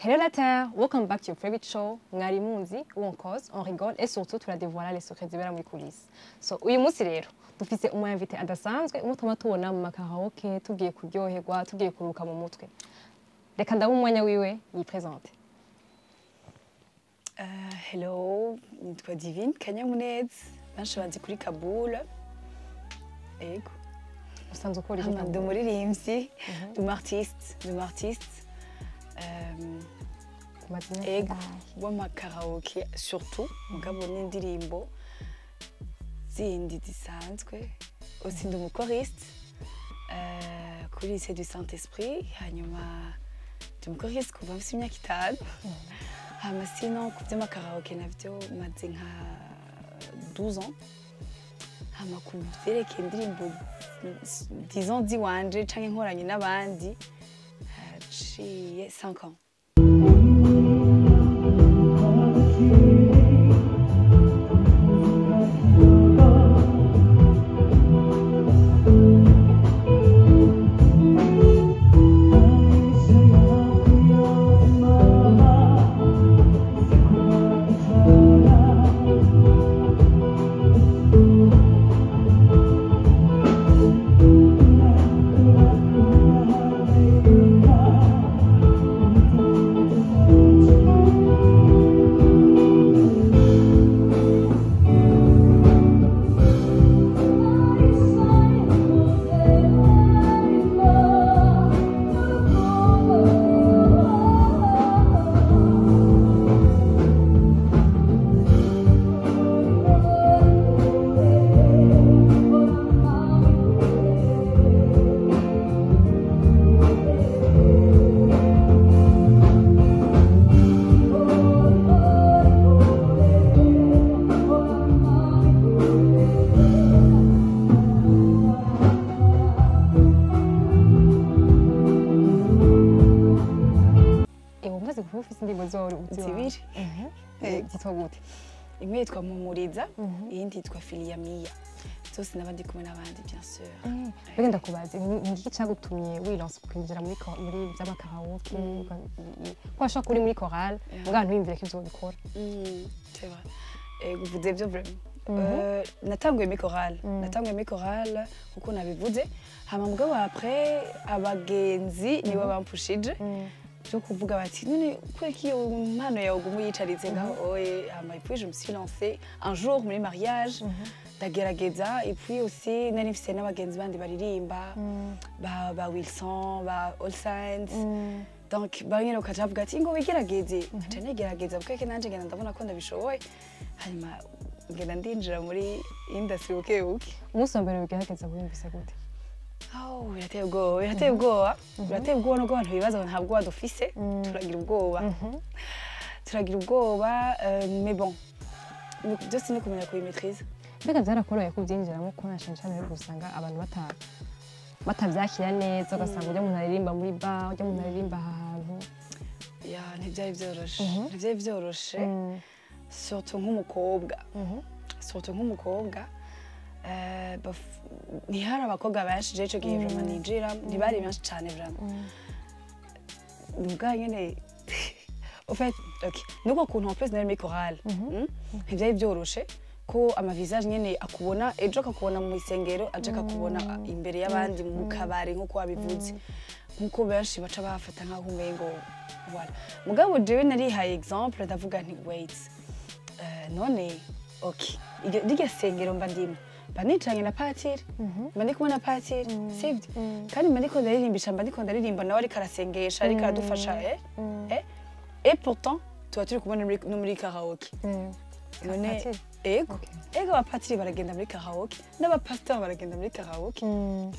Hello la Terre, welcome back to your favorite show, Mwari Munzi, où on cause, on rigole et surtout tu la dévoile les secrets zibera muri coulisses. So uyu munsi rero dufise umu invité adasanzwe umutuma tubona mu makaraoke tugiye kuryoherwa tugiye kuruka mu mutwe. Reka ndabe umwanya wiwe yipresente. Hello, nitwa Divine Kanyamuneza, benshi banzi kuri Kaboul. Ego. Usanzwe ukora iki? Ndi umuririmbyi, ndi umu-artiste. Ego, w'amakaraoke surtout, mugabo n'indirimbo zindi zisanzwe. Aussi ndi umu-choriste kuri lycée du Saint-Esprit, hanyuma ndi umu-choriste kuva mfise imyaka 5. Hama sinon ku by'amakaraoke navyo maze nka 12 ans. Hama ku vyerekeye indirimbo disons ziwanje canke nkoranye n'abandi haciye 5 ans. Imwe yitwa Mumuriza, iyindi yitwa Filia Mia. Zose nabandi kumwe n'abandi bien sûr. Mbega ndakubaza ngiki cagutumye wilanse kwinjira muri by'amakaraoke ko ashaka kuri muri chorale mbwa ntwimvire ko uzobikora. C'est vrai. Vous dites bien vraiment. Natanguye mi chorale kuko nabivuze hama mugabo après abagenzi nibo bampushije. Je kuvuga bati none kweki iyo mpano yawe umuyicaritse ngaho oye hama puis je me suis lancée un jour muri mariage ndagerageza et puis aussi nari mfise n'abagenzi bandi baririmba ba Wilson ba All Saints donc banyene ukajavuga ati ngo wigerageze aca negerageza kweki nanje ngenda ndabona ko ndabishoboye hanyuma ngenda ndinjira muri industry bukebuke. Umunsi wa mbere wigerageza wiyumvise gute? Birateye ubwoba nubwo abantu bibaza ngo ntabwo wadufise turagira ubwoba mais bon byose ni kumenya kubimetrize. Mbega byarakoroheye kubyinjiramo ko nashanje rero gusanga abantu batavyakira neza ugasanga ujya umuntu aririmba muri bar ujya umuntu aririmba ahantu ntibyari byoroshe surtout nk'umukobwa ntihari abakobwa benshi je ico gihe vraiment ninjira ntibari benshi cane vraiment nubwo nyene au fait nuko kuntu en plus nari muri chorale ntivyari byoroshe ko amavisage nyene akubona ejo akakubona mu isengero aje akakubona imbere y'abandi mu kabare nkuko wabivuze nkuko benshi baca bafata nkaho umengo voilà mugabo jewe narihaye exemple ndavuga nti wait none iryo sengero mba ndimo banicanye na patiri mba ndi kumwe na patiri sivyo kandi mba ndiko ndaririmba nawe ariko arasengesha ariko aradufasha et pourtant tuba turi kubona no muri karaoke none ego abapatiri baragenda muri karaoke n'abapasiteri baragenda muri karaoke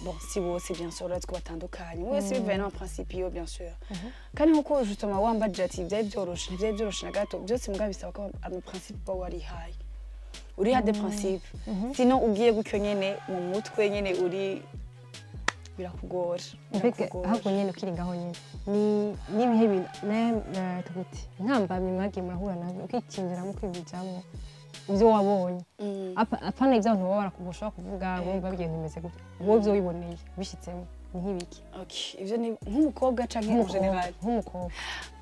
bon si bose bien sûr là batandukanye wese bivaye no principe yo bien sûr kandi nkuko justement wambaje ati byari byoroshe na gato byose mbwa bisaba ko ama principe ba wari high uri des principes sinon ugiye gutyo nyene mu mutwe nyene uri birakugora ahubwo nyene ukiringaho nyene ni bihe tuguti ntambamye mwagiye murahura nazo ukikinjiramo kwibijamwo ivyo wabonye apana ivyo abantu baba barakugusha kuvuga ngo babigenda bimeze gute wowe byo wiboneye bishitsemo ni nk'ibiki Okay, ivyo ni nk'umukobwa canke en general? nk'umukobwa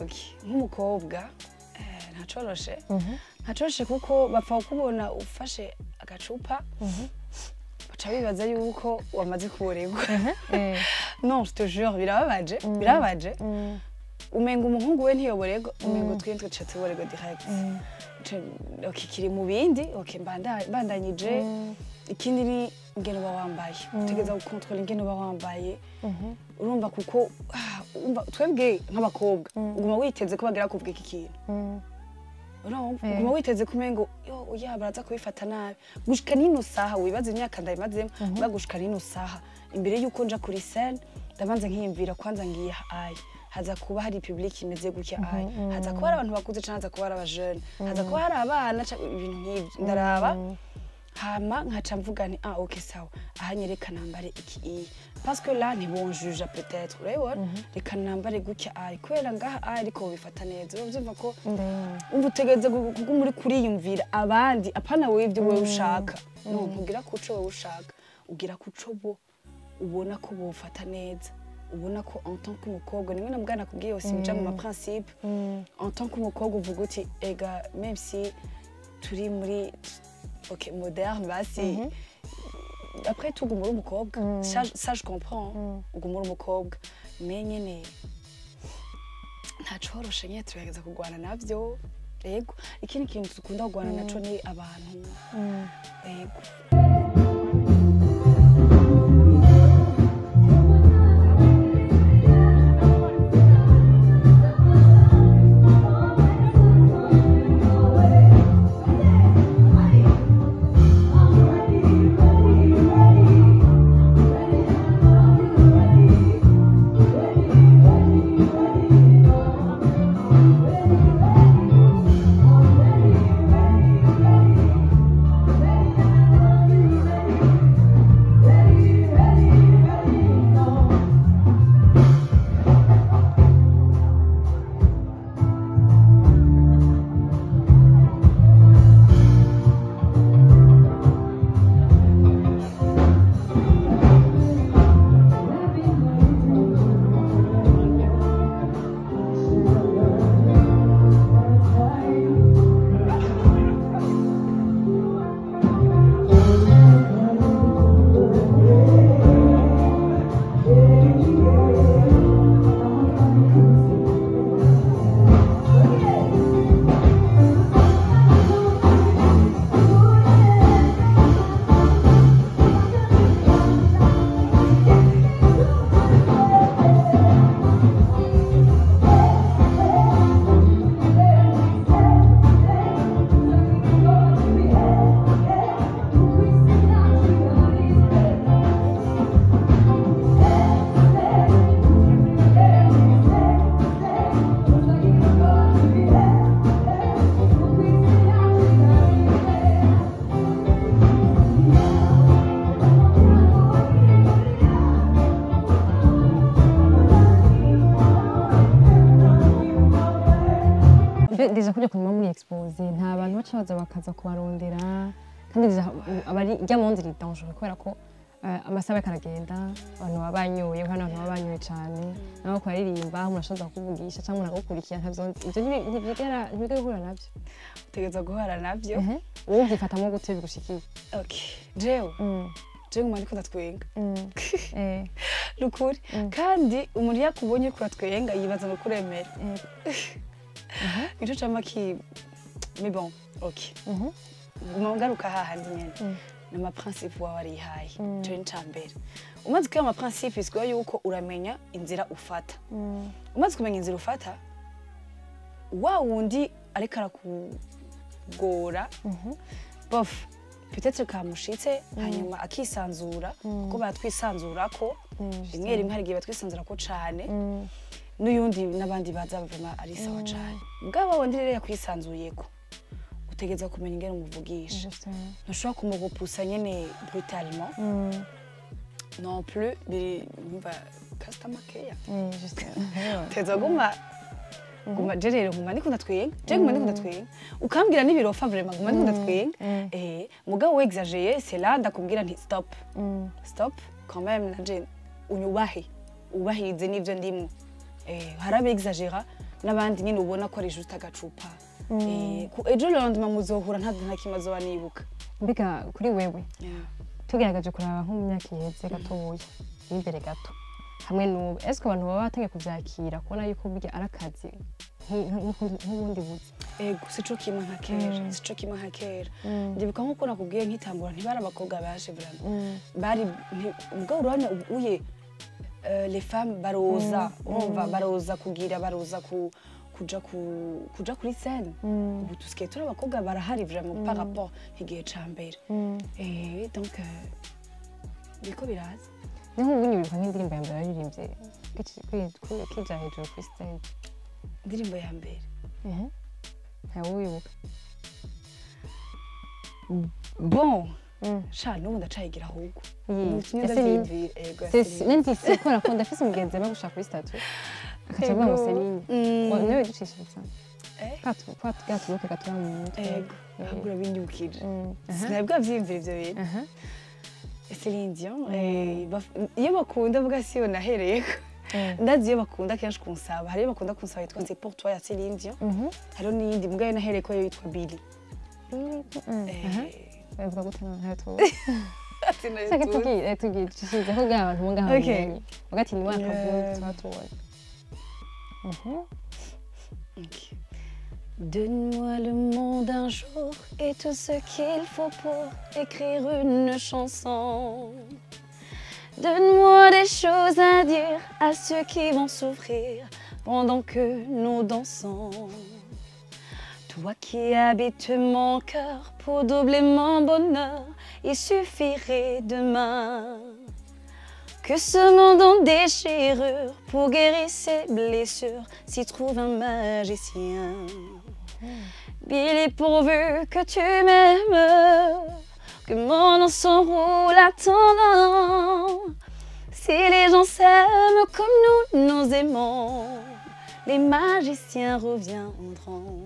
Okay, nk'umukobwa ntacoroshe ntacoroshe kuko bapfa kukubona ufashe agacupa baca bibaza yuko wamaze kuboregwa. Non, je te jure, birababaje birababaje. Umenga umuhungu we ntiyoboregwa, umenga twebwe tuca tuboregwa direct. Okay, kiri mu bindi, okay, mbandanyije. Ikindi ni ingene uba wambaye, utegeza gukontrola ingene uba wambaye. Urumva kuko twebwe nk'abakobwa uguma witeze ko bagira kuvuga iki kintu. Uguma witeze kumengo yo baraza kubifata nabi. Gushika nino saha wibaza imyaka ndayimazemo, bagushika nino saha imbere yuko nja kuri scène ndabanza nkiyumvira kwanza ngiye ayi. Haza kuba hari public imeze gutya ayi. Haza kuba hari abantu bakuze cyane, haza kuba hari abajene, haza kuba hari abana ibintu nk'ibyo. Ndaraba hama nkaca mvuga ni ok sawa aha nyereka nambare iki parce que là ntibonjuja peut-être urabona reka nambare gutya ayi kwera ngaha ariko bifata neza uvyumva ko umva utegeze kuko muri kuriyumvira abandi apana wewe ibyo wewe ushaka no ntugira kuco wewe ushaka ugira kuco bo ubona ko bofata neza ubona ko en tant qu'umukobwa nimwe namugana kubwiye aussi bija mu ma principe en tant qu'umukobwa uvuga uti ega même si turi muri ok moderne basi après tout ugumura umukobwa ça je comprends ugumura umukobwa mais nyene ntacoroshe nyene turageza kugwana navyo yego ikindi kintu dukunda kugwana naco ni abantu yego deja kujya kunyuma muri expose nta bantu baca baza bakaza kubarondera kandi deja abari rya monde ri dangereux kubera ko amasaha karagenda abantu babanyoye kandi abantu babanyoye cyane naho kwaririmba murashaza kuvugisha cyangwa nagukurikira ntavyo ivyo ntibigera guhura navyo utegeza guhura navyo wowe ugifatamo gute bigushikiye okay jewe ngumva ndiko ndatwenga rukuri kandi umuntu yakubonye ko atwenga yibaza ngo kuremera ico cama ki mais bon okay ngaruka hahandi nyene nama principe wawe arihaye cyo ncambere umaze kuya ama principe isgo yuko uramenya inzira ufata umaze kumenya inzira ufata wa wundi ariko arakugora bof peut-être kamushitse hanyuma akisanzura kuko batwisanzurako rimwe rimwe hari gihe batwisanzurako cane n'uyundi n'abandi baza bavuma ari sawa cane mugabo wundi rero yakwisanzuyeko utegeza kumenya ingene umuvugisha ntushobora kumugupusa nyene brutalement non plus bimva customer care teza guma jerero nguma ndiko ndatwenga nguma ndiko ndatwenga ukambwira n'ibirofa vraiment nguma ndiko ndatwenga mugabo we exagérer c'est là ndakubwira nti stop quand même nanje unyubahe ubahirize n'ibyo ndimo hari abexagera n'abandi nyine ubona ko ari juste agacupa ejo lendemain muzohura nta kimwe azoba nibuka mbega kuri wewe tugeragaje kuraba nko mu myaka iheze gatoya imbere gato hamwe n'ubu ese abantu baba batangiye kuvyakira kubona yuko burya ari akazi nk'ubundi buzi ego sico kimwe nka kera ndibuka nkuko nakubwiye nkitangura ntibari abakobwa baje vraiment bari ubwo urabona uye les femmes baroza umva baroza kugira baroza kuja kuri scène ubu tusigaye turi abakobwa barahari vraiment par rapport igihe ca mbere donc biko biraza ni nk'ubu nibuka nk'indirimbo ya mbere yaririmbye kija hejuru kuri stage indirimbo ya mbere ntawibuka bon sha n'ubu ndacayigira ahubwo nendisi kubera ko ndafise umugenzi aba gushaka kuri statue akaca avuga ngo Celine nawe ducishiriza katubuke gatura mu mutwe ego ahubwo urabinyibukije sinabwa vyiyumvira ivyo bintu Celine Dion iyo bakunda vuga siyo nahereyeko ndazi iyo bakunda kenshi kunsaba hari iyo bakunda kunsaba yitwa C'est pour toi ya Celine Dion hariho n'iyindi mbwa yo nahereyeko yo yitwa Billy bavuga gute ntayo tuzi saka tugiye dushyize ko bwa bantu ngaha bamenye bagati ni waka vuba twatubona Donne-moi le monde un jour et tout ce qu'il faut pour écrire une chanson. Donne-moi des choses à dire à ceux qui vont souffrir pendant que nous dansons. Toi qui habites mon cœur pour doubler mon bonheur, il suffirait demain que ce monde en déchirure pour guérir ses blessures s'y trouve un magicien. Billy, pourvu que tu m'aimes, que mon nom s'enroule attendant. Si les gens s'aiment comme nous nous aimons, les magiciens reviendront.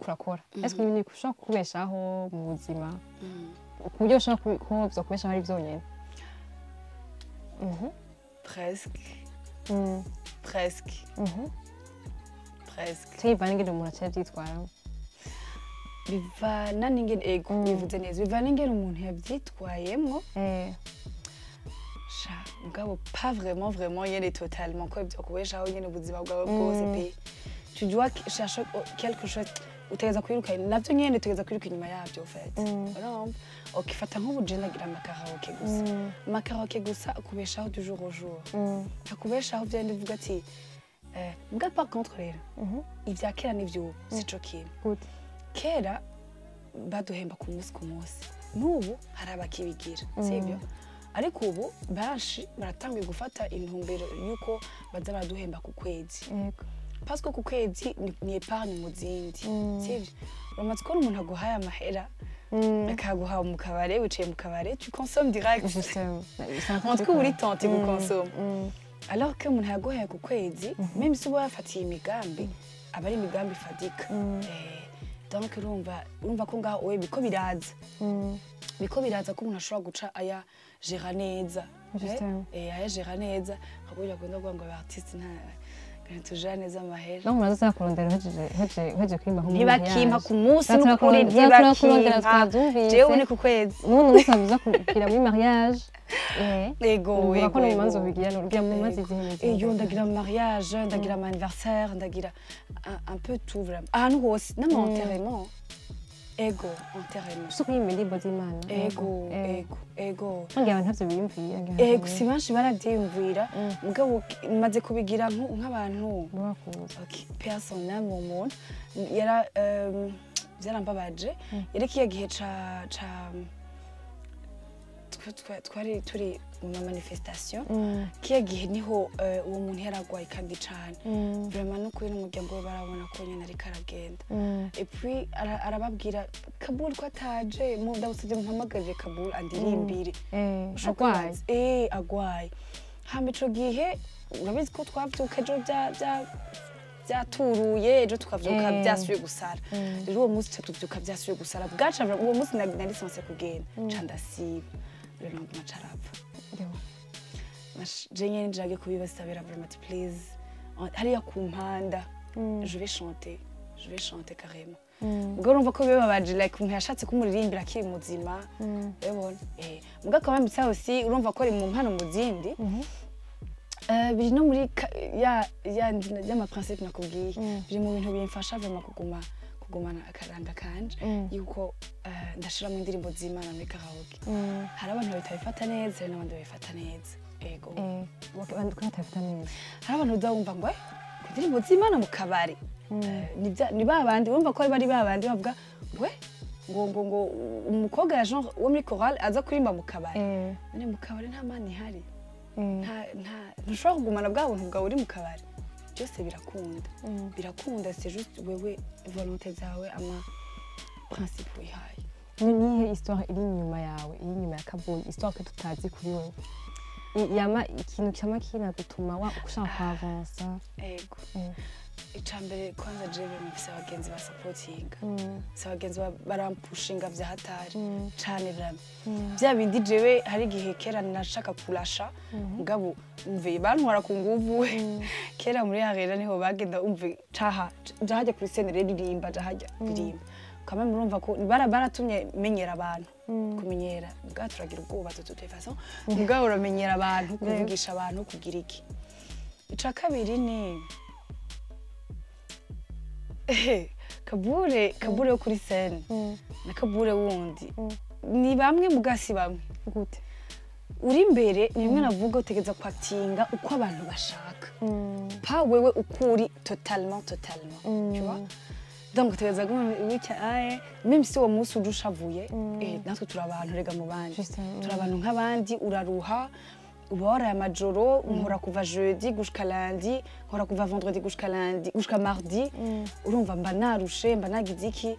urakora ese ibintu ushaka kubeshaho mu buzima ku buryo ushaka ko kubeshaho ari byonyine presque tuyivana ingene umuntu aciye abyitwaramo bivana n'ingene ego bivuze neza bivana ingene umuntu yabyitwayemo mugabo pas vraiment yene totalement ko ibyo kubeshaho nyene ubuzima bwawe bwose pe tu dois chercher quelque chose utegeza kwiruka navyo nyene utegeza kwiruka inyuma yavyo ufite urumva ukifata nk'ubuje ndagira amakaraoke gusa amakaraoke gusa akubeshaho du jour au jour akubeshaho byende uvuga ati mbwa par contre rero ivya kera n'ivyo sico kintu kera baduhemba ku munsi n'ubu hari abakibigira sibyo ariko ubu benshi baratangiye gufata intumbero yuko baza baraduhemba ku kwezi parce que ku kwezi ni épargne mu zindi sibyo uramaze ko umuntu aguhaye amahera akaguha mu kabare wicaye mu kabare tu consommes direct en tout cas uri tenté de consommer alors que umuntu yaguhaye ku kwezi même si uba yafatiye imigambi aba ari imigambi fadika donc urumva ko ngaho we biko biraza ko umuntu ashobora guca aya gera neza aya gera neza akabujya kunda kuvuga ngo abartiste tujana neza amahera no muraza zakurondera heje kwimba nko ntibakimpa ku munsi n'ukuri ntibakimpa jewe ni ku kwezi none musabiza kugira muri mariage ego ko no manzo bigira no bigira mu mazi zihimeze iyo ndagira mariage ndagira anniversaire ndagira un peu tout vraiment ahantu hose n'amonterrement ego enterrement suko y'imilibo z'Imana ego ngira ntavyo biyumvira ego si benshi baravyiyumvira mugabo maze kubigira nk'abantu okay personnel mu muntu yara byarambabaje yari kiye gihe ca twari turi mu manifestation kiye gihe niho uwo muntu yaragwaye kandi cyane vraiment no kuri n'umuryango we barabona ko nyene ari karagenda et puis arababwira Kabul ko ataje mu ndabusije mpamagaje Kabul andirimbire agwaye hamba ico gihe urabizi ko twavyuka ejo byaturuye ejo tukavyuka byasubiye gusara rero uwo munsi tuvyuka byasubiye gusara bwaca uwo munsi nari sonse kugenda candasiba rero macarapfa je nyene njage kubibasabira vraiment please hariya ku mpanda je vais chanter carrément ubwo urumva ko bibabaje like umuntu yashatse kumuririmbira akiri muzima ubona mbwa quand même ça aussi urumva ko ari mu mpano mu zindi biri no muri ya principe nakubwiye biri mu bintu bimfasha vraiment kugumana akaranga kanje yuko ndashira mu indirimbo z'Imana muri karaoke hari abantu babifata neza hari n'abandi babifata neza ego abantu batafata neza hari abantu uzabumva ngo indirimbo z'Imana mu kabari ni babandi urumva ko bari babandi bavuga ngo umukobwa ya genre wo muri chorale aza kurimba mu kabari none mu kabari nta mani ihari ntushobora kugumana bwa buntu bwawe uri mu kabari byose birakunda c'est juste wewe volonté zawe ama principe wihaye nihe histoire iri inyuma yawe iri inyuma ya Kabul histoire que tutazi kuri wewe yama ikintu cyama kina gutuma wa ushaka kwavansa ego icambere kwanza jewe mfise abagenzi ba supportinga abagenzi barampushinga vya hatari cane vraiment bya bindi jewe hari gihe kera nashaka kurasha mugabo umve bantwara ku nguvu kera muri arena niho bagenda umve jahajya kuri scène ririmba jahajya birimba kama murumva ko baratumye menyera abantu kumenyera bwa turagira ubwoba toute façon mugabo uramenyera abantu kuvugisha abantu kugira iki ica kabiri ni Kabule yo kuri scène na Kabule wundi ni bamwe mugasi bamwe gute uri imbere ni bimwe navuga utegeza kwatinga uko abantu bashaka pa wewe ukuri totalement tu vois donc utegeza gumwe même si uwo munsi udushavuye natwe turi abantu rega mu bandi turi abantu nk'abandi uraruha ubora amajoro nkora kuva jeudi gushika lundi nkora kuva vendredi gushika lundi gushika mardi urumva mba narushe mba nagize iki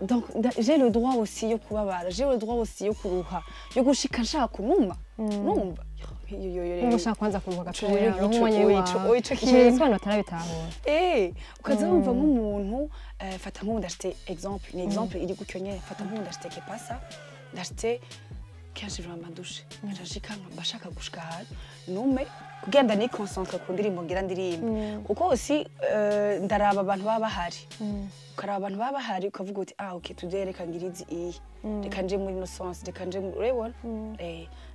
donc j'ai le droit aussi yo kubabara j'ai le droit aussi yo kuruha yo gushika nshaka kunuma numva ushaka kwanza kuruha gatoya n'umwanya wawe ikintu batarabitahura ukaza wumva nk'umuntu fata nk'ubu ndashite exemple ni exemple iri gutyo nyene fata nk'ubu ndashite kepasa ndashite kenshi vraiment douche ndashika mbashaka gushika hantu nume kugenda ni concentre ku ndirimbo ngira ndirimbo kuko aussi ndaraba abantu baba bahari ukaraba abantu baba bahari ukavuga uti okay tudereka ngirizi iyi reka nje muri no sens reka nje urabona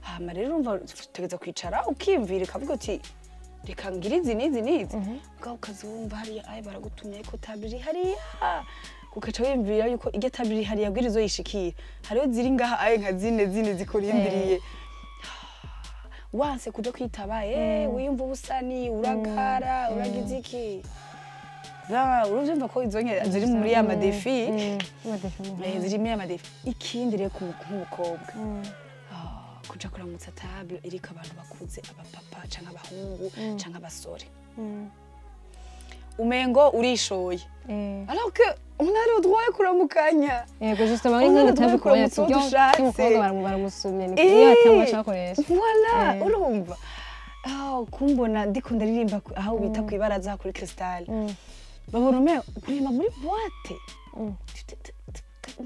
hama rero urumva tegeza kwicara ukimvira ukavuga uti reka ngirizi nizi ukazumva hariya ayi baragutumye ko tabiri hariya ukaca wiyumvira yuko iryo tabi riri hariya bwira izoyishikira hariho ziri ngaha aye nka zine zikurindiriye wanse kuja kwitaba wiyumva ubusani uragara uragize iki urumva ko izo nke ziri muri ya madefi ziri muri ya madefi ikindi rero nk'umukobwa kuja kuramutsa table iriko abantu bakuze abapapa canke abahungu canke abasore umengo urishoye alors que on a le droit kuramukanya yego justement ari nk'ino table ko y'umukobwa baramusumye ni iyo atamasha koresha voilà urumva kumbona ndiko ndaririmba aho bita kwibaraza kuri Cristal babona umengo kuririmba muri boîte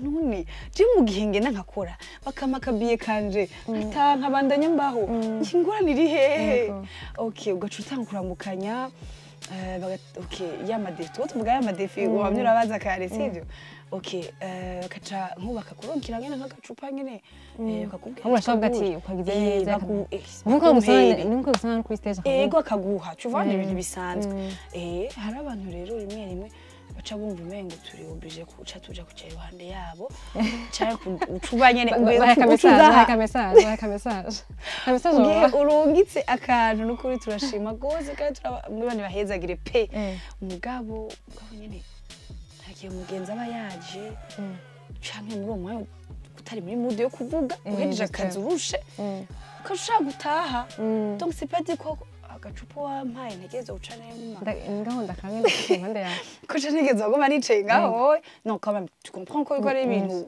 none je mu gihe ngena nkakora bakamakabiye kanje atanka bandanya mbaho ingorane iri hehe okay ugaca utankuramukanya ya madefi tuvuga ya madefi wamye urabaza kare sivyo kaca nkubaka kuronkira ngene nk'agacupa ngene ukakubwira urashobora ati ukagize neza nuko gusana kuri stage ego akaguha cuvana ibintu bisanzwe hari abantu rero rimwe baca bumva umengo turi oblige kuca tuja kuca iruhande yabo cyangwa ucuba nyene haka message urungitse akantu n'ukuri turashima gose kandi turabone bahezagire pe umugabo nyene ntagiye mugenzi aba yaje canke muri uwo mwanya utari muri mood yo kuvuga uhejeje akazi urushe ukashaka gutaha donc c'est pas dit ko agacupa wampaye ntegeze uca neza ngaho ndakanye impande yawe ko je ntegeze agoma nicaye ngaho non quand même tu comprends ko ari ibintu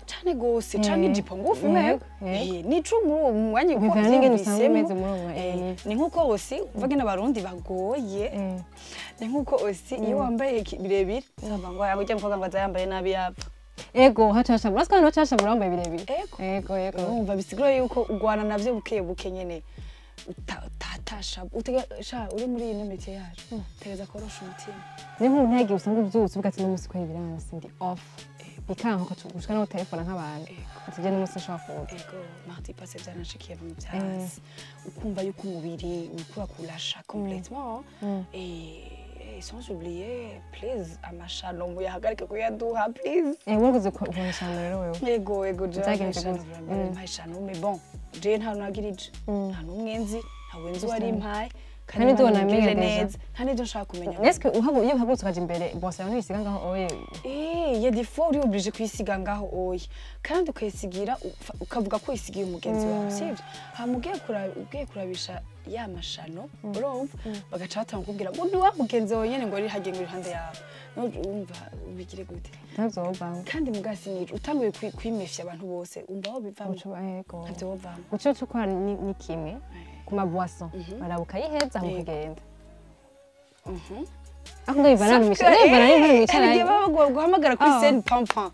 cyane gose canke ijipo ngufi mwe nico mu mwanya uko bivana n'ingene usanga umeze muri uwo ni nkuko osi uvuga n'abarundi bagoye ni nkuko osi iyo wambaye birebire samba ngo yango cyangwa ngo azayambaye nabi yapfa ego hacasha murasika no cashasha murambaye birebire ego urumva bisigura yuko ugwana navyo buke nyene utatasha utegasha uri muri ino metier yacu tegeza korosha umutima ni nk'untege usanga uvyutse ugati no musi ko ibiransi ndi off bikanka ukacugushika no telefone nk'abantu ati je n'umusi nshaka ego mardi passé byanashikiye mu byasi ukumva yuko umubiri ukura kulasha complètement et sans oublier please amashano muyahagarike kuyaduha please waguze kubona shano rero wewe ego amashano mais bon je nta nagirije nta numwenzi ntawe nzi wari impaye kandi ndona mega neza kandi ndo nshaka kumenya est-ce que iyo uhagurutse ukaje imbere boss abantu bisiga ngaho oye ya des fois uri obligé kwisiga ngaho oye kandi ukayisigira ukavuga ko isigiye umugenzi wawe sivyo ugiye kurabisha ya mashano urumva bagaca batanga kubwira ngo ni wa mugenzi wawe nyene ngo ari hagenga iruhande yawe urumva ubigire gute ntazobanga kandi mugasi nyije utanguye kwimefya abantu bose umva aho bivamo ego ntazobanga uco cukora ni kimwe kuma boisson barabuka yiheza mu kugenda ako ndabivana mu mishara ndabivana mu mishara ari baba guhamagara kuri scène pampa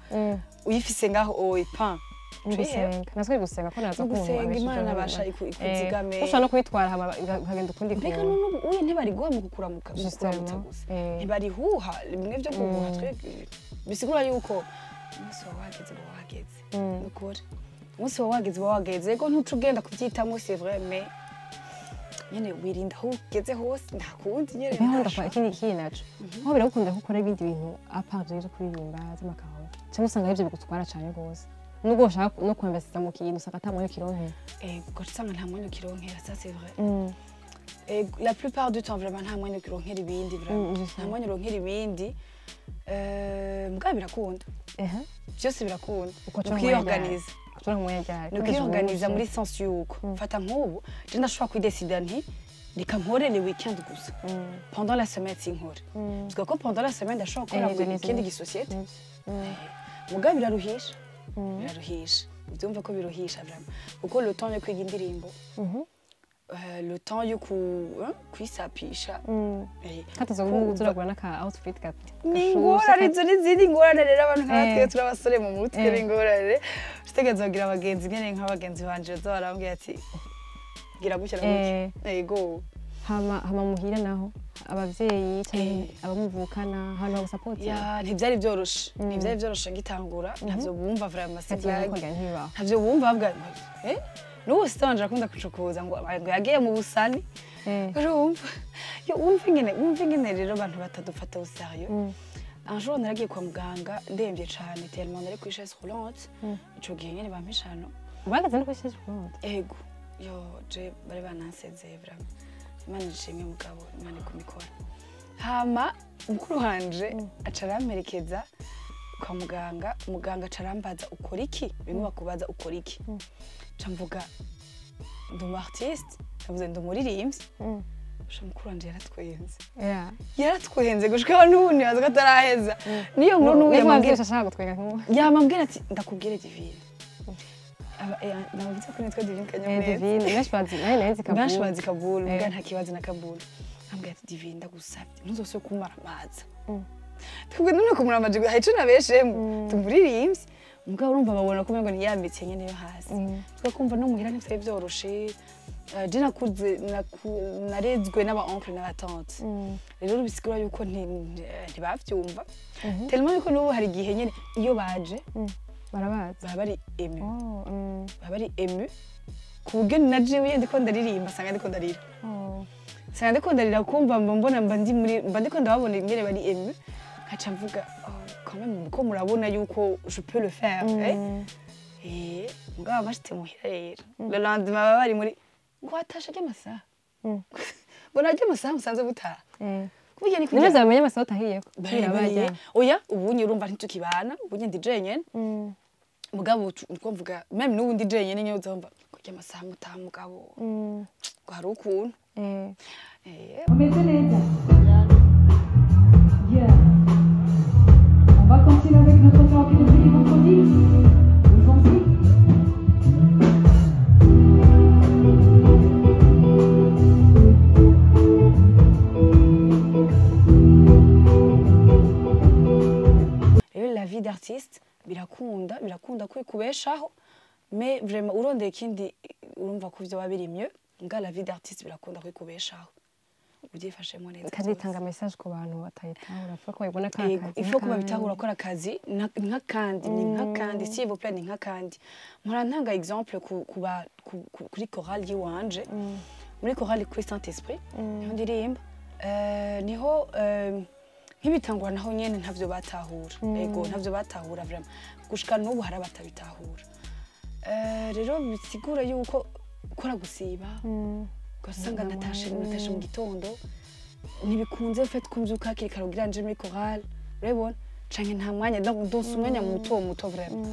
uyifise ngaho oye pan gusenga natwe gusenga ko naza kumva gusenga imana abasha ikuzigame ushobora no kwitwara ukagenda ukundi mbega none uye ntibari guha mu kukuramutsa gusa ntibari huha bimwe byo guhuha twe bisigura yuko umunsi wawe wageze uba wageze nukuri umunsi wawe wageze uba wageze ego ntuca ugenda kubyitamo c'est vrai mais nyene wirinda aho ugeze hose nta kundi nyene nkunda ikindi naco aho birakunda ko ukora ibindi bintu apart yo kuririmba z'amakaro cyangwa usanga arivyo bigutwara cyane gose nubwo ushaka no kwambasiza mu kintu usanga ata mwanya kironkera ubwo usanga nta mwanya kironkera ça c'est vrai la plupart du temps vraiment nta mwanya kironkera ibindi vraiment nta mwanya uronkera ibindi mbwa birakunda byose birakunda ukiyorganiza nukiyorganiza muri sens yuko fata nk'ubu je ndashobora kwidesida nti reka nkore les weekends gusa pendant la semaine sinkore parce que pendant la semaine ndashobora gukora weekend gisosiyete mbwa biraruhisha biraruhisha ubyumva ko biruhisha vraiment kuko le temps yo kwiga indirimbo le temps yo kwisapisha kataza guragura naka outfit gati ningorane izo n'izindi ngorane rero abantu nkatwe turabasore mu mutwe n'ingorane utegeza kugira abagenzi nyene nk'abagenzi banje barambwiye ati gira gushyira gutya yego hama muhira naho abavyeyi cyane abamuvukana hano bagusapoti ntibyari byoroshe ngitangura ntavyo bumva vraiment ntavyo bumva bavuga n'ubu sitanje akunda kucokoza ngo yagiye mu busani urumva wumva ingene rero abantu batadufata au sérieux un jour naragiye kwa muganga ndemvye cane tellement nari kuri chaise roulante ico gihe nyene bampishano ubagaze no kuri chaise roulante ego yo je bari banansezeye vraiment Imana ishimwe mugabo Imana ikumikora hama mukuru wanje acaramperekeza kwa muganga acarambaza ukora iki bimwe bakubaza ukora iki camvuga ndi umu artiste ndavuze ndi umuririmbyi mukuru wanje yaratwenze yaratwenze gushika n'ubu nibaza ko ataraheza niyo nkuru n'ubu yamambwira ati ndakubwire Divine navuze ko nitwa Divine Kanyamuneza benshi bazi Kabulu mbwa nta kibazo na Kabulu ambwira ati Divine ndagusabye ntuzosubire kumara amaza twebwe none kumura amajigo hayico nabeshemwe tumuririmbyi mugabo urumva babona ko ngo niyambitse nyene yo hasi twakumva no muhira ntitwe byoroshe je nakuze narezwe n'aba oncle n'aba tante rero bisigura yuko ntibavyumva tellement yuko n'ubu hari gihe nyene iyo baje barabaza bari ému ku buryo na jewe ndiko ndaririmba sanga ndiko ndarira sanga ndiko ndarira kumva mbona mba ndiko ndababona ingene bari ému kaca mvuga quand même ko murabona yuko je peux le faire mugabo bashitse muhira rero le lendemain bari muri ngo atasha ry'amasaha ngo naryo amasaha musanze butaha kuburyo ni kugira neza bamenye amasaha utahiyeko barabaye oya ubunye urumva ntitukibana ubunye ndi jenyene mugabo uko mvuga même n'ubundi jenyene nyo uzomba kurya amasaha mutaha mugabo ngo hari ukuntu umeze neza on va continuer avec notre talk de vendredi aujourd'hui. La vie d'artiste birakunda kwikubeshaho mais vraiment urondeye ikindi urumva ko byo babiri mieux nga la vie d'artiste birakunda kwikubeshaho ubyifashemo neza kazitanga message ku bantu batayitahura ko bayibona akazi ifo ko babitahura ko akazi nk'akandi s'il vous plaît ni nk'akandi murantanga exemple kuri chorale yiwanje muri chorale kuri Saint Esprit niho ndirimba niho nk'ibitangura naho nyene ntavyo batahura ego ntavyo batahura vraiment gushika n'ubu hari abatabitahura rero bisigura yuko ukora gusiba ugasanga natashe mu gitondo ntibikunze fait kumvyuka hakiri kare kugira nje muri chorale urabona canke nta mwanya ndose umwanya muto vraiment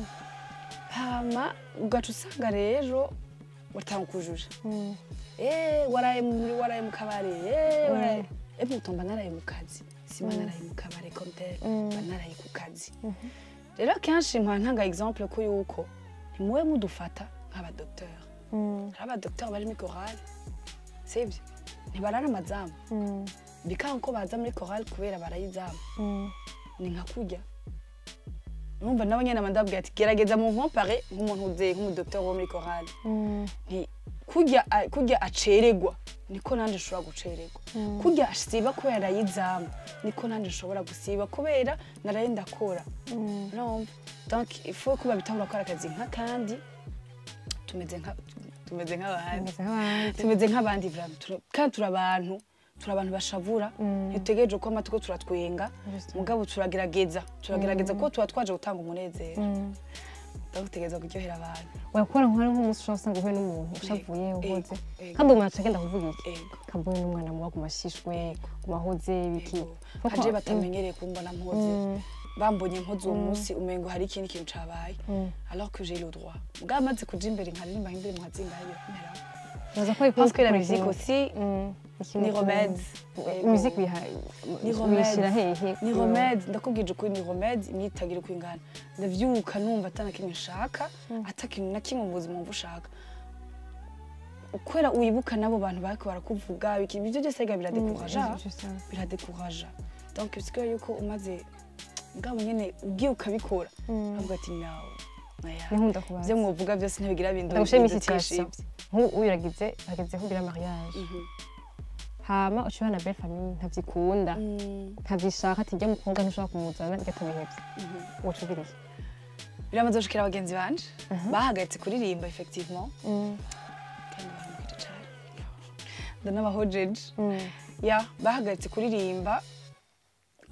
hama ugaca usanga rero batanga kujuja waraye mu kabare waraye mutomba naraye mu kazi sima naraye mu kabare comme tel naraye ku kazi rero kenshi ntanga exemple ko yuko ntimuwe mudufata nk'abadokteur hari abadokteur bari muri chorale sibyo ntibarara amazamu bikanga ko baza muri chorale kubera barayizamu ni nka kurya numva nawe nyene amandabwira ati gerageza mu nkompare nk'umuntu uze nk'umudoktor wo muri chorale nti kurya aceregwa niko nanje nshobora guceregwa kurya asiba kubera yizamu niko nanje nshobora gusiba kubera naraye ndakora no donc il faut kuba bitangura gukora akazi nk'akandi tumeze nk'abandi kandi turi abantu bashavura ntitutegereje ko amatuko turatwenga mugabo turagerageza ko tuba twaje gutanga umunezero ndagutegereza kuryohera abantu wakora nk'umunsi ushobora usanga uhuye n'umuntu ushavuye uhoze kandi umuntu acagenda kuvuga iki kambuye n'umwana muba ku mashishwe ku mahoze biki haje batamenyereye kumbona mpoze bambonye mpoze uwo munsi umengo hari ikindi kintu cabaye alors que j'ai le droit mugabo amaze kuja imbere nkaririmba imbere muhazingaye birakomera baza ko parce que la musique aussi ni remède musique ni remède ndakubwije ko ni remède imyitagire kwingana ndavyuka numva atana kimwe nshaka atakintu na kimwe mu buzima mvushaka ukwera uyibuka nabo bantu bariko barakuvuga ikintu byo byose biradekuraja donc parce que yuko umaze ngabo nyene ugiye ukabikora avuga ati nawe nkunda kubaza byo mwovuga byose ntibigira bindi ndagushimisha uyiragize ageze kugira mariage hama ushobora na belle famille ntavyikunda ntavyishaka ati njya mukobwa ntushobora kumuzana igatabihebye wocubiriye biramaze gushikira abagenzi banje bahagaritse kuririmba effectivement kandi baramukije cyane ndanabahojeje ya bahagaritse kuririmba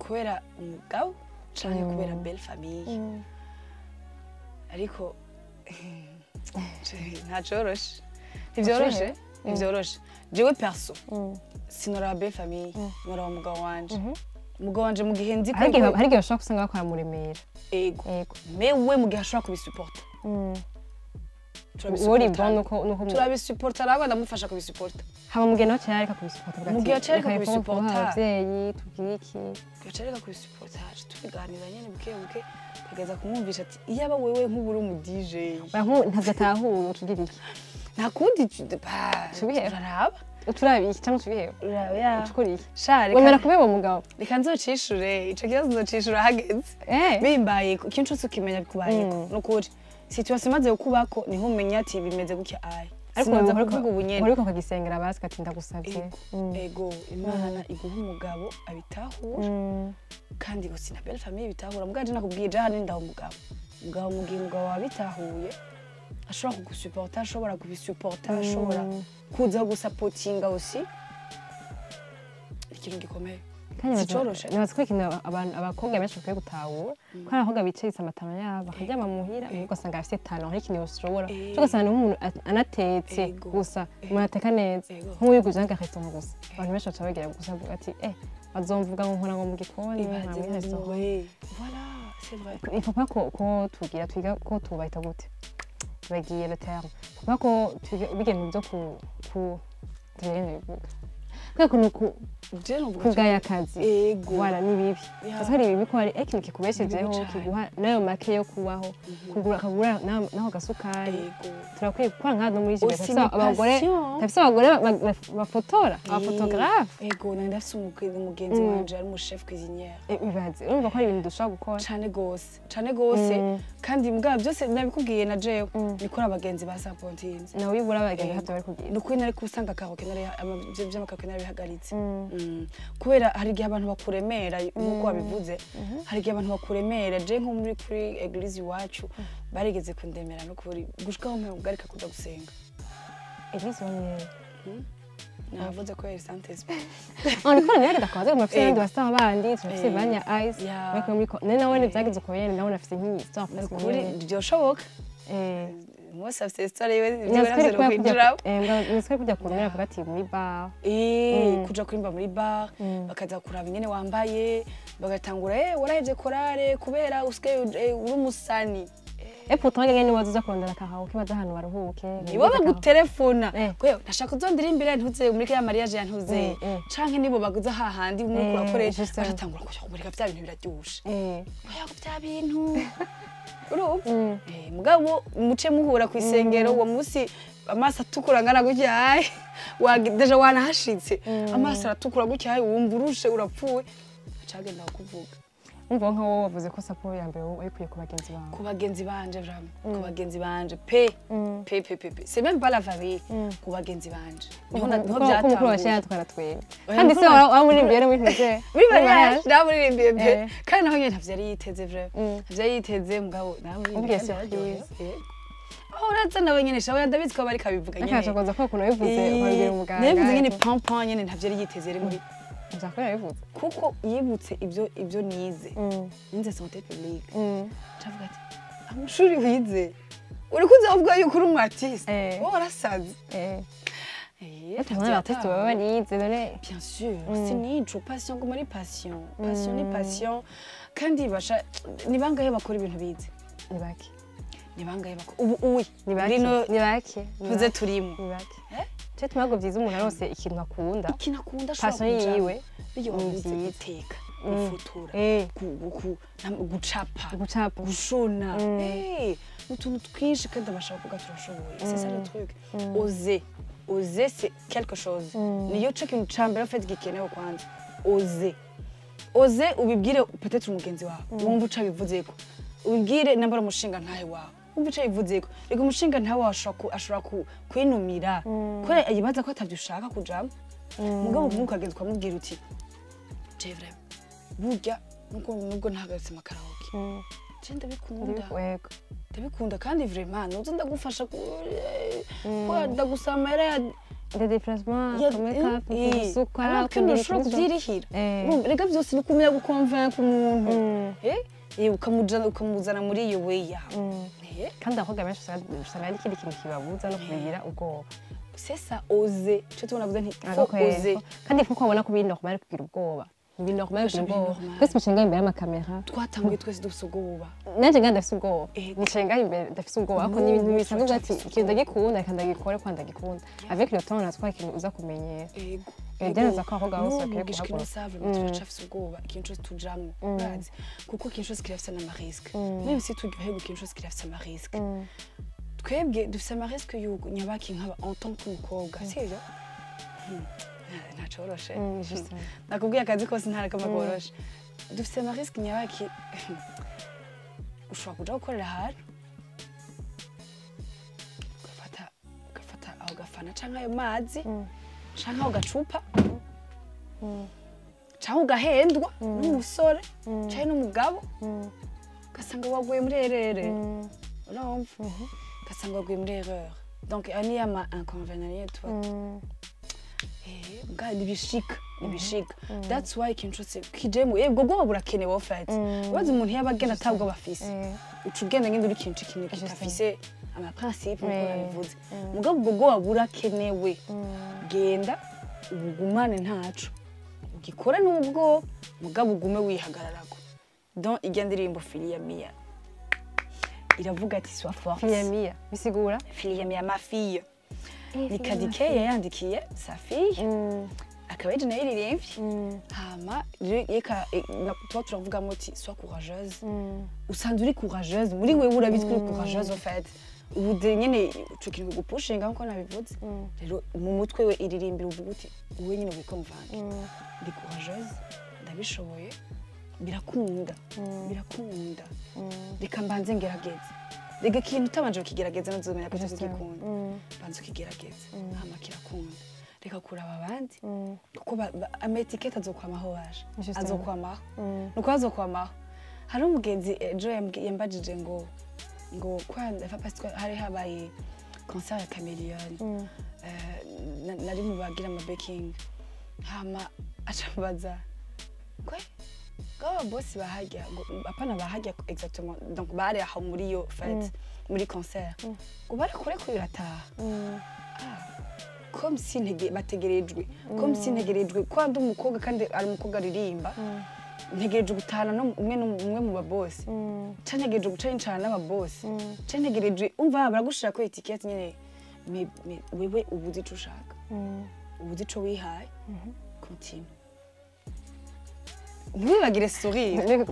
kubera umugabo canke kubera belle famille ariko ntacoroshe ntivyoroshe jewe perso sinora belle famille nora umugabo wanje mu gihe nzi ko hari igihe bashobora gusanga bakora mu Remera ego mewe mu gihe ashobora kubisuporta turabisuporta araba ndamufasha kubisuporta haba mu gihe nawe cyareka kubisuporta mu gihe acereka kubisuporta abavyeyi tubwire iki acereka kubisuporta tubiganira nyene buke kugeza kumwumvisha ati iyaba wewe nk'uburi umu DJ ntavyo atahuye tubwire iki nta kundi turaraba turabiye cyangwa tubihewe urabya tukuriye share wemera kubeba umugabo reka nzocishura ico kibazo nzocishura hageze bimbaye ikintu cyose ukimenya bikubayeko nukuri situation imaze gukubako niho umenya ati bimeze gutya ayi ariko kuvuga ubunyene ariko kagisengera basi kati ndagusabye ego imana iguha umugabo abitahura kandi gusa na belle famille bitahura mugaje nakubwije hano ndaho umugabo mu gihe umugabo wabitahuye ashobora kugusuporta ashobora kubisuporta ashobora kuza gusapotinga aussi ikintu gikomeye nibaza ko ikintu abakobwa benshi bakwiye gutahura ko hari abakobwa bicayitse amatama yabo bakaryama muhira ugasanga afite talent hari ikintu yoshobora ugasanga nk'umuntu anatetse gusa umuntu ateka neza nk'uwiguze nk'agarestora gusa abantu benshi baca bagira gusa ati bazomvuga ngo nkora ngo mu gikoni nkamwe restaurant voilà c'est vrai il faut pas ko tugira twiga ko tubahita gute bagiye le terme faut pas ko bigenda byo ku kuko kugaya akazi wala ni bibi sasa hari bibi ko hari ikintu kikubeshejeho kiguha nayo make yo kubaho kugura naho gasukari turakwiye gukora nk'aho muri jibe sasa abagore bafotora abafotographe ego ndafise umugenzi wanje ari mu chef cuisinière bibaze urumva ko ari ibintu dushobora gukora cane gose kandi mbwa byose nabikubwiye na jewe nikora abagenzi ba Sapontinze nawe ubura abagenzi havyo bari kugira nuko nari kusanga karoke nari by'amakaroke nari bihagaritse kubera hari igihe abantu bakuremera nkuko wabivuze hari igihe abantu bakuremera je nko muri kuri eglise iwacu barigeze kundemera no kuri gushikaho mperugarika kuja gusenga eglise wanye navuze ko yari Saint Esprit niko nari ndakwaze mu mafisi ndi basaba bandi turafise banya ice bako muri nene nawe byagize ko yene nawe nafise nk'iyi stop kuri byoshoboka Most of the story navyo kwinjira niswe kujya kurumira avuga ati muri bar kuja kurimba muri bar bakaza kuraba nyene wambaye bagatangura waraheje korale kubera uske uri umusani pourtant ngene wazuza kurondera karaoke baza hano baruhuke nibo bagutelefona kwewe ndashaka uzondirimbira ntuze muri ya mariage yantuze canke nibo baguza hahandi muri kurakoresha bagatangura kuja kumurika bya bintu biraryushe oya bya bintu mugabo muce muhura ku isengero uwo munsi amaso atukura ngana gutyaye deja wanahashitse amaso aratukura gutyaye wumva urushe urapfuwe acagenda kuvuga umva nka wowe wavuze ko support ya mbere wayikuye ku bagenzi bawe ku bagenzi banje vraiment ku bagenzi banje pe c'est même pas la famille ku bagenzi banje niho ko mukuru washe yatwara twebwe kandi se wamuririmbiye muri ntuze muri mariage ndamuririmbiye pe kandi naho nyine ntavyo yari yiteze vraiment ntavyo yari yiteze mugabo namuririmbiye uraza nawe nyine shawe ndabizi ko bari kabivuga nyine akashokoza ko kuno bivuze ubabwira umuganga nabivuze nyine pom nyine ntavyo yari yiteze rero muri nzakora bivuze kuko yibutse ibyo nize nize santé publique cavuga ati amashuri wize uri kuzavuga yuko uri umartiste wowe warasaze Mwana artiste baba barize none bien sûr sinico passion comme ari passion ni passion kandi basha ni bangahe bakora ibintu bize ni bake ni bangahe bakora ubu ni bake tuze turimo ni bake cyo tumago byiza umuntu arose ikintu akunda passion yiwe iyo wabuze guteka gufutura gucapa gushona utuntu twinshi kandi abashaka kuvuga turashoboye c'est ça le truc oser c'est quelque chose niyo cyo kintu cambere fait gikenewe kwanza oser ubibwire peut-être umugenzi wawe wumva uca bivuzeko ubibwire nambara umushinga ntahe wawe wumva uca bivuzeko rega umushinga ntawe ashobora kwinumira ko yibaza ko atavyo ushaka kujamo mugabo kumukageza ukamubwira uti je vraiment burya nubwo ntahagaritse makaraoke je ndabikunda kandi vraiment nuzo ndagufasha ndagusama de déplacement make-up kusuka alors que ntushobora kuvyirihira rega vyose ni kumenya guconvaincre umuntu ukamuzana muri iyo way yawe kandi abakobwa benshi usanga ari ikindi kintu kibabuza no kubigira ubwoba c'est ça oser cyo tubona kuvuga nti faut oser kandi kuko abona ko bindi normal kugira ubwoba ibi normal kugira ubwoba twese mushenga imbere y'amakamera twatanguye twese dufite ubwoba nanje nganda ndafite ubwoba nishenga imbere ndafite ubwoba ariko ni ibintu bisanzwe ati ikintu ndagikunda kandi ndagikore kwanda gikunda avec le temps natwa ikintu uza kumenyera Ndenza ko abakobwa bose bakwiye kuhagura turacafise ubwoba ikintu cyose tujamwo urazi kuko ikintu cyose kirafise n'amarisque même si tugiye ikintu cyose kirafise amarisque twebwe dufise amarisque yuko nyabaki nkaba en tant qu'umukobwa sivyo ntacoroshe nakubwiye akazi kose ntara kamakoroshe dufise amarisque nyabaki ushobora kuja gukorera ahantu ugafata aho gafana canke ayo mazi canke aho gacupa canke ugahendwa n'umusore canke n'umugabo ugasanga waguye muri erere urumva ugasanga waguye muri erreur donc ani ama inconvénient toi nibishika that's why ikintu cyose kijemo yebwo bwo burakenewe en fait ubaze umuntu yabagena atabwo bafise uca ugenda ngende uri ikintu kintu kitafise ama principe uko nabivuze mugabo ubwo bwo burakenewe genda ubugumane ntaco ugikora nubwo mugabo ugume wihagararako donc irya ndirimbo Filia Mia iravuga ati sois forte Filia Mia bisigura Filia Mia ma fille ni Kadike yayandikiye sa fille akaba yari naririmbye hama reka tuba turavuga muti sois courageuse usanzwe uri courageuse muri wewe urabizi ko uri courageuse en fait ubude nyene cukiri gupushinga nko nabivuze rero mu mutwe we iririmbira uvuga uti uwe nyine wikomvange ndi courageuse ndabishoboye birakunda reka mbanze ngerageze rega ikintu utabanje ukigerageza nuzomenya ko utagikunda banze ukigerageza hama kirakunda reka kuraba abandi kuko ametikete azokwamaho waje azokwamaho nuko azokwamaho hari umugenzi ejo yambajije ngo kwanda parce que hari habaye concert ya Chameleone nari mu bagira ama baking hama acabaza kwe Gaba boss bahajya apana bahajya exactement donc bari aho muri yo fête muri concert ngo bari kure kwirataha comme si bategerejwe comme si ntegerejwe kwanda umukobwa kandi ari umukobwa aririmba ntegereje gutana no umwe mu baboss cantegereje guca incana n'ababoss cantegereje umva baragushira ko etiquette nyene wewe ubuzi ico ushaka ubuzi ico wihaye continue Ntibagire sourire.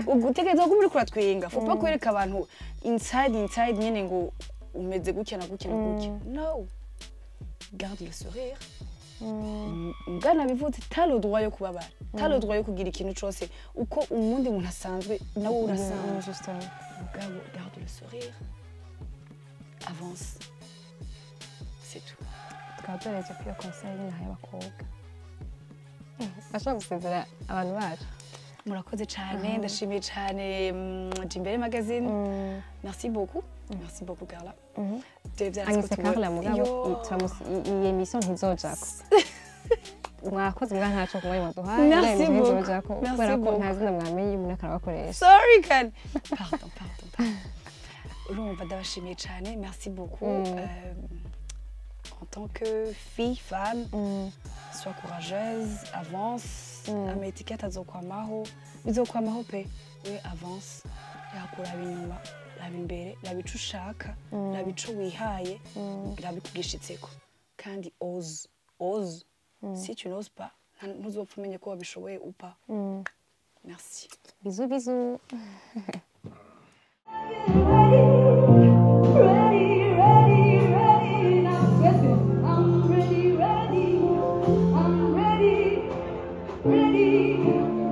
Ugutegereza ko muri kuratwenga. Faut pas kwereka abantu inside nyene ngo umeze gutya na gutya na gutya. No. Garde le sourire. bwana bivuze talo droit yo kubabara talo droit yo kugira ikintu cyose uko umundi muntu asanzwe nawe urasanzwe mugabo garde le sourire avance c'est tout twatoreze kwiyo conseil nahaye abakobwa bashobora gusezera abantu bacu murakoze cyane ndashimiye cyane Jimbere magazine merci beaucoup Carla anyise Carla mugabo iyi emission ntizojako mwakoze mbwa ntaco kumwe waduhaye merci beaucoup kubera ko nta zina mwamenye umuntu akarabakoresha sorry kan pardon urumva ndabashimiye cyane merci beaucoup en tant que fille femme sois courageuse avance ama étiquette azokwamaho bizokwamaho pe we avance yakura inyuma raba imbere raba ico ushaka raba ico wihaye raba ikugishitseko kandi ose si tu n'oses pas ntuzopfa umenye ko wabishoboye ou pas merci bisous Ready.